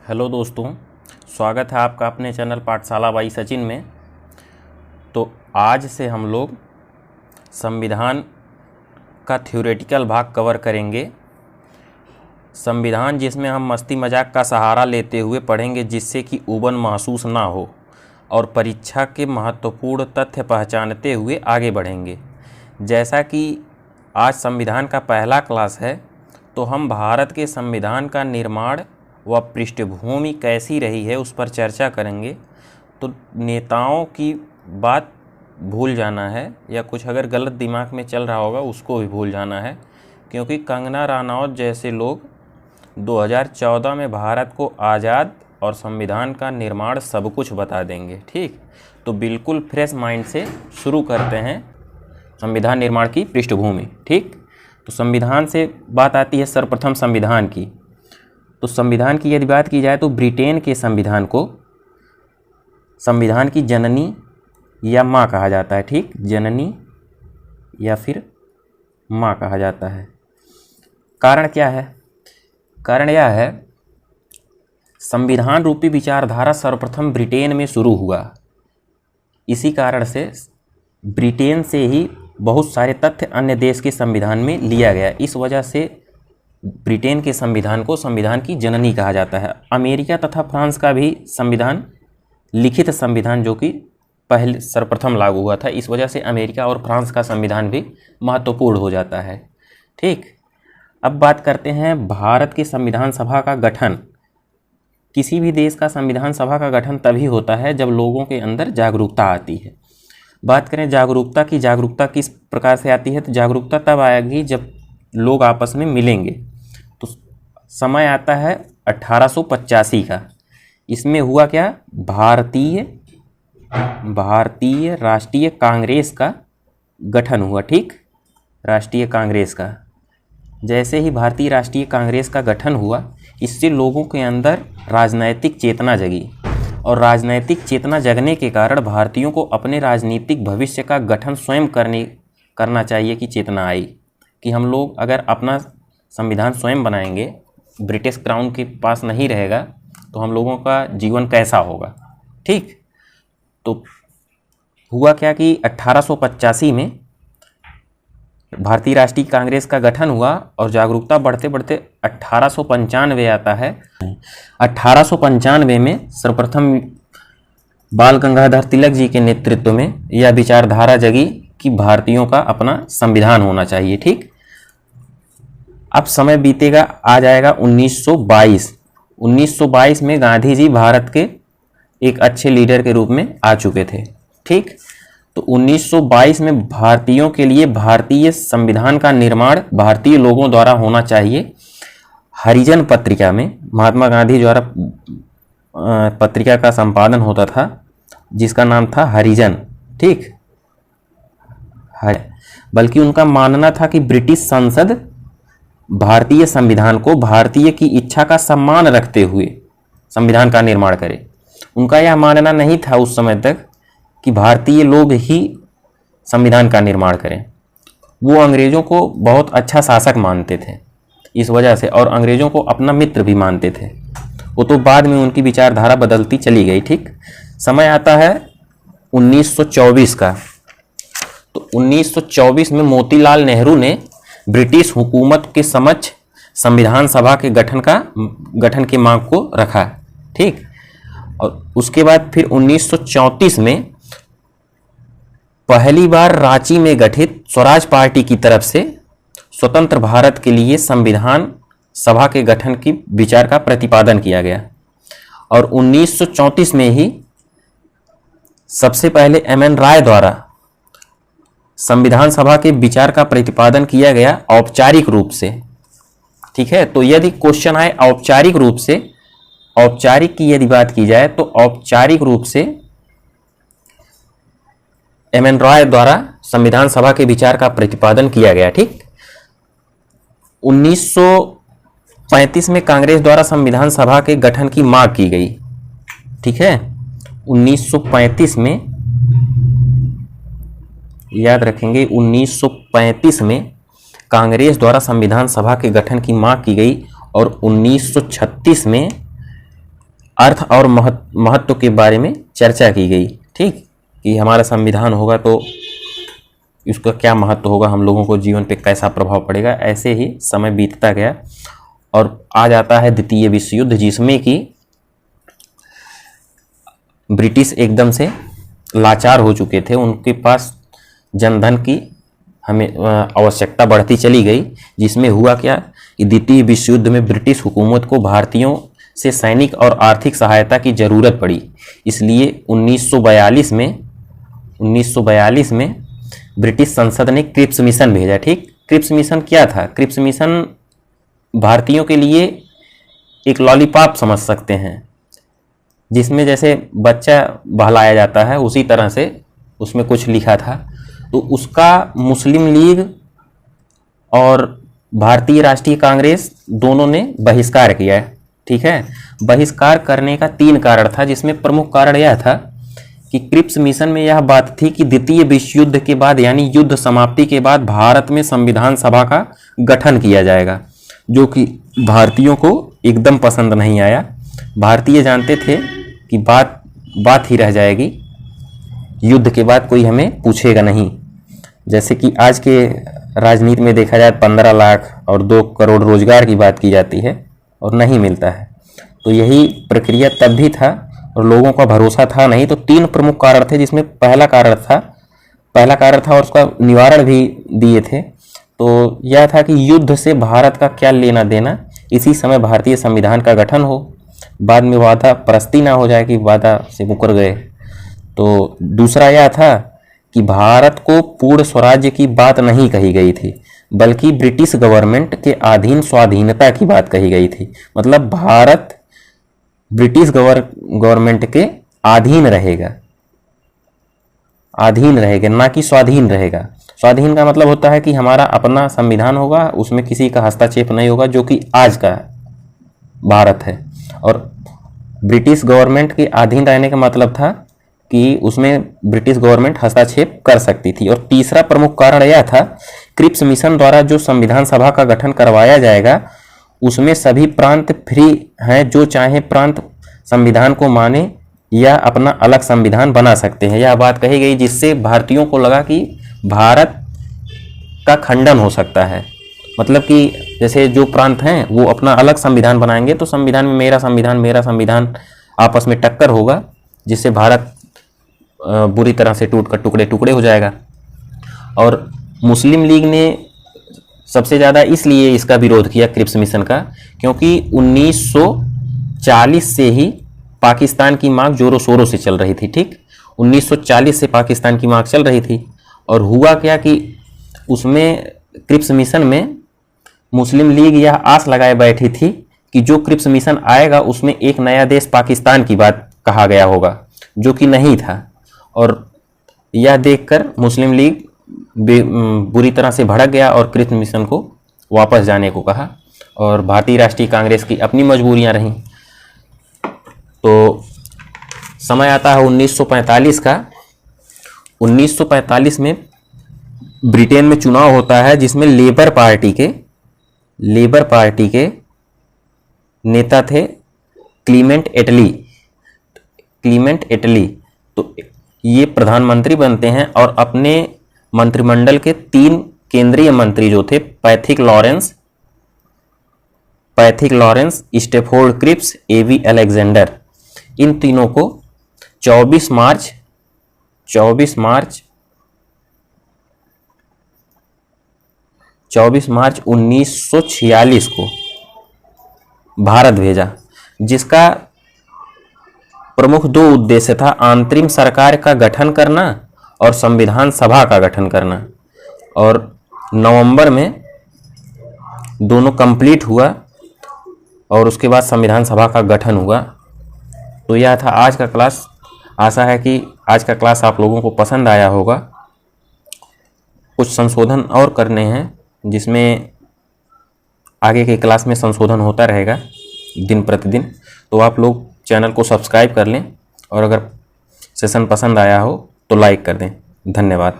Hello दोस्तों, स्वागत है आपका अपने चैनल पाठशाला बाई सचिन में। तो आज से हम लोग संविधान का थ्योरेटिकल भाग कवर करेंगे। संविधान जिसमें हम मस्ती मजाक का सहारा लेते हुए पढ़ेंगे, जिससे कि ऊबन महसूस ना हो, और परीक्षा के महत्वपूर्ण तथ्य पहचानते हुए आगे बढ़ेंगे। जैसा कि आज संविधान का पहला क्लास है, तो हम भारत के संविधान का निर्माण व पृष्ठभूमि कैसी रही है उस पर चर्चा करेंगे। तो नेताओं की बात भूल जाना है, या कुछ अगर गलत दिमाग में चल रहा होगा उसको भी भूल जाना है, क्योंकि कंगना रनौत जैसे लोग 2014 में भारत को आज़ाद और संविधान का निर्माण सब कुछ बता देंगे। ठीक, तो बिल्कुल फ्रेश माइंड से शुरू करते हैं संविधान निर्माण की पृष्ठभूमि। ठीक, तो संविधान से बात आती है सर्वप्रथम संविधान की। तो संविधान की यदि बात की जाए तो ब्रिटेन के संविधान को संविधान की जननी या माँ कहा जाता है। ठीक, जननी या फिर माँ कहा जाता है। कारण क्या है? कारण यह है, संविधान रूपी विचारधारा सर्वप्रथम ब्रिटेन में शुरू हुआ। इसी कारण से ब्रिटेन से ही बहुत सारे तथ्य अन्य देश के संविधान में लिया गया। इस वजह से ब्रिटेन के संविधान को संविधान की जननी कहा जाता है। अमेरिका तथा फ्रांस का भी संविधान लिखित संविधान जो कि पहले सर्वप्रथम लागू हुआ था, इस वजह से अमेरिका और फ्रांस का संविधान भी महत्वपूर्ण हो जाता है। ठीक, अब बात करते हैं भारत के संविधान सभा का गठन। किसी भी देश का संविधान सभा का गठन तभी होता है जब लोगों के अंदर जागरूकता आती है। बात करें जागरूकता की, जागरूकता किस प्रकार से आती है? तो जागरूकता तब आएगी जब लोग आपस में मिलेंगे। तो समय आता है 1885 का। इसमें हुआ क्या? भारतीय राष्ट्रीय कांग्रेस का गठन हुआ। ठीक, राष्ट्रीय कांग्रेस का। जैसे ही भारतीय राष्ट्रीय कांग्रेस का गठन हुआ, इससे लोगों के अंदर राजनैतिक चेतना जगी, और राजनैतिक चेतना जगने के कारण भारतीयों को अपने राजनीतिक भविष्य का गठन स्वयं करना चाहिए की चेतना आई कि हम लोग अगर अपना संविधान स्वयं बनाएंगे, ब्रिटिश क्राउन के पास नहीं रहेगा, तो हम लोगों का जीवन कैसा होगा। ठीक, तो हुआ क्या कि 1885 में भारतीय राष्ट्रीय कांग्रेस का गठन हुआ, और जागरूकता बढ़ते बढ़ते 1895 आता है। 1895 में सर्वप्रथम बाल गंगाधर तिलक जी के नेतृत्व में यह विचारधारा जगी कि भारतीयों का अपना संविधान होना चाहिए। ठीक, अब समय बीतेगा, आ जाएगा 1922। 1922 में गांधी जी भारत के एक अच्छे लीडर के रूप में आ चुके थे। ठीक, तो 1922 में भारतीयों के लिए भारतीय संविधान का निर्माण भारतीय लोगों द्वारा होना चाहिए। हरिजन पत्रिका में महात्मा गांधी द्वारा पत्रिका का संपादन होता था, जिसका नाम था हरिजन। ठीक, बल्कि उनका मानना था कि ब्रिटिश संसद भारतीय संविधान को भारतीय की इच्छा का सम्मान रखते हुए संविधान का निर्माण करे। उनका यह मानना नहीं था उस समय तक कि भारतीय लोग ही संविधान का निर्माण करें। वो अंग्रेजों को बहुत अच्छा शासक मानते थे इस वजह से, और अंग्रेजों को अपना मित्र भी मानते थे। वो तो बाद में उनकी विचारधारा बदलती चली गई। ठीक, समय आता है 1924 का। तो 1924 में मोतीलाल नेहरू ने ब्रिटिश हुकूमत के समक्ष संविधान सभा के गठन की मांग को रखा। ठीक, और उसके बाद फिर 1934 में पहली बार रांची में गठित स्वराज पार्टी की तरफ से स्वतंत्र भारत के लिए संविधान सभा के गठन की विचार का प्रतिपादन किया गया, और 1934 में ही सबसे पहले एम.एन. राय द्वारा संविधान सभा के विचार का प्रतिपादन किया गया औपचारिक रूप से। ठीक है, तो यदि क्वेश्चन आए औपचारिक रूप से, औपचारिक की यदि बात की जाए तो औपचारिक रूप से एम.एन. राय द्वारा संविधान सभा के विचार का प्रतिपादन किया गया। ठीक, 1935 में कांग्रेस द्वारा संविधान सभा के गठन की मांग की गई। ठीक है, 1935 में, याद रखेंगे, 1935 में कांग्रेस द्वारा संविधान सभा के गठन की मांग की गई, और 1936 में अर्थ और महत्व के बारे में चर्चा की गई। ठीक, कि हमारा संविधान होगा तो इसका क्या महत्व होगा, हम लोगों को जीवन पे कैसा प्रभाव पड़ेगा। ऐसे ही समय बीतता गया और आ जाता है द्वितीय विश्व युद्ध, जिसमें कि ब्रिटिश एकदम से लाचार हो चुके थे। उनके पास जनधन की हमें आवश्यकता बढ़ती चली गई, जिसमें हुआ क्या कि द्वितीय विश्व युद्ध में ब्रिटिश हुकूमत को भारतीयों से सैनिक और आर्थिक सहायता की ज़रूरत पड़ी। इसलिए 1942 में ब्रिटिश संसद ने क्रिप्स मिशन भेजा। ठीक, क्रिप्स मिशन क्या था? क्रिप्स मिशन भारतीयों के लिए एक लॉलीपॉप समझ सकते हैं, जिसमें जैसे बच्चा बहलाया जाता है उसी तरह से उसमें कुछ लिखा था। तो उसका मुस्लिम लीग और भारतीय राष्ट्रीय कांग्रेस दोनों ने बहिष्कार किया है। ठीक है, बहिष्कार करने का 3 कारण था, जिसमें प्रमुख कारण यह था कि क्रिप्स मिशन में यह बात थी कि द्वितीय विश्व युद्ध के बाद यानी युद्ध समाप्ति के बाद भारत में संविधान सभा का गठन किया जाएगा, जो कि भारतीयों को एकदम पसंद नहीं आया। भारतीय जानते थे कि बात ही रह जाएगी, युद्ध के बाद कोई हमें पूछेगा नहीं। जैसे कि आज के राजनीति में देखा जाए 15 लाख और 2 करोड़ रोजगार की बात की जाती है और नहीं मिलता है। तो यही प्रक्रिया तब भी था और लोगों का भरोसा था नहीं। तो 3 प्रमुख कारण थे, जिसमें पहला कारण था और उसका निवारण भी दिए थे। तो यह था कि युद्ध से भारत का क्या लेना देना, इसी समय भारतीय संविधान का गठन हो, बाद में वादा परस्ती ना हो जाए कि वादा से मुकर गए। तो दूसरा यह था कि भारत को पूर्ण स्वराज्य की बात नहीं कही गई थी, बल्कि ब्रिटिश गवर्नमेंट के अधीन स्वाधीनता की बात कही गई थी। मतलब भारत ब्रिटिश गवर्नमेंट के अधीन रहेगा, ना कि स्वाधीन रहेगा। स्वाधीन का मतलब होता है कि हमारा अपना संविधान होगा, उसमें किसी का हस्तक्षेप नहीं होगा, जो कि आज का भारत है। और ब्रिटिश गवर्नमेंट के अधीन रहने का मतलब था कि उसमें ब्रिटिश गवर्नमेंट हस्तक्षेप कर सकती थी। और तीसरा प्रमुख कारण यह था, क्रिप्स मिशन द्वारा जो संविधान सभा का गठन करवाया जाएगा उसमें सभी प्रांत फ्री हैं, जो चाहे प्रांत संविधान को माने या अपना अलग संविधान बना सकते हैं। यह बात कही गई, जिससे भारतीयों को लगा कि भारत का खंडन हो सकता है। मतलब कि जैसे जो प्रांत हैं वो अपना अलग संविधान बनाएंगे तो संविधान में मेरा संविधान आपस में टक्कर होगा, जिससे भारत बुरी तरह से टूट कर टुकड़े टुकड़े हो जाएगा। और मुस्लिम लीग ने सबसे ज़्यादा इसलिए इसका विरोध किया क्रिप्स मिशन का, क्योंकि 1940 से ही पाकिस्तान की मांग जोरों शोरों से चल रही थी। ठीक, 1940 से पाकिस्तान की मांग चल रही थी। और हुआ क्या कि उसमें क्रिप्स मिशन में मुस्लिम लीग यह आस लगाए बैठी थी कि जो क्रिप्स मिशन आएगा उसमें एक नया देश पाकिस्तान की बात कहा गया होगा, जो कि नहीं था। और यह देखकर मुस्लिम लीग बुरी तरह से भड़क गया और क्रिप्स मिशन को वापस जाने को कहा। और भारतीय राष्ट्रीय कांग्रेस की अपनी मजबूरियां रहीं। तो समय आता है 1945 का। 1945 में ब्रिटेन में चुनाव होता है, जिसमें लेबर पार्टी के नेता थे क्लीमेंट एटली। तो ये प्रधानमंत्री बनते हैं और अपने मंत्रिमंडल के 3 केंद्रीय मंत्री जो थे, पैथिक लॉरेंस, स्टेफोर्ड क्रिप्स, एवी अलेक्जेंडर, इन तीनों को 24 मार्च 1946 को भारत भेजा, जिसका प्रमुख 2 उद्देश्य था, अंतरिम सरकार का गठन करना और संविधान सभा का गठन करना। और नवंबर में दोनों कंप्लीट हुआ और उसके बाद संविधान सभा का गठन हुआ। तो यह था आज का क्लास। आशा है कि आज का क्लास आप लोगों को पसंद आया होगा। कुछ संशोधन और करने हैं, जिसमें आगे के क्लास में संशोधन होता रहेगा दिन प्रतिदिन। तो आप लोग चैनल को सब्सक्राइब कर लें और अगर सेशन पसंद आया हो तो लाइक कर दें। धन्यवाद।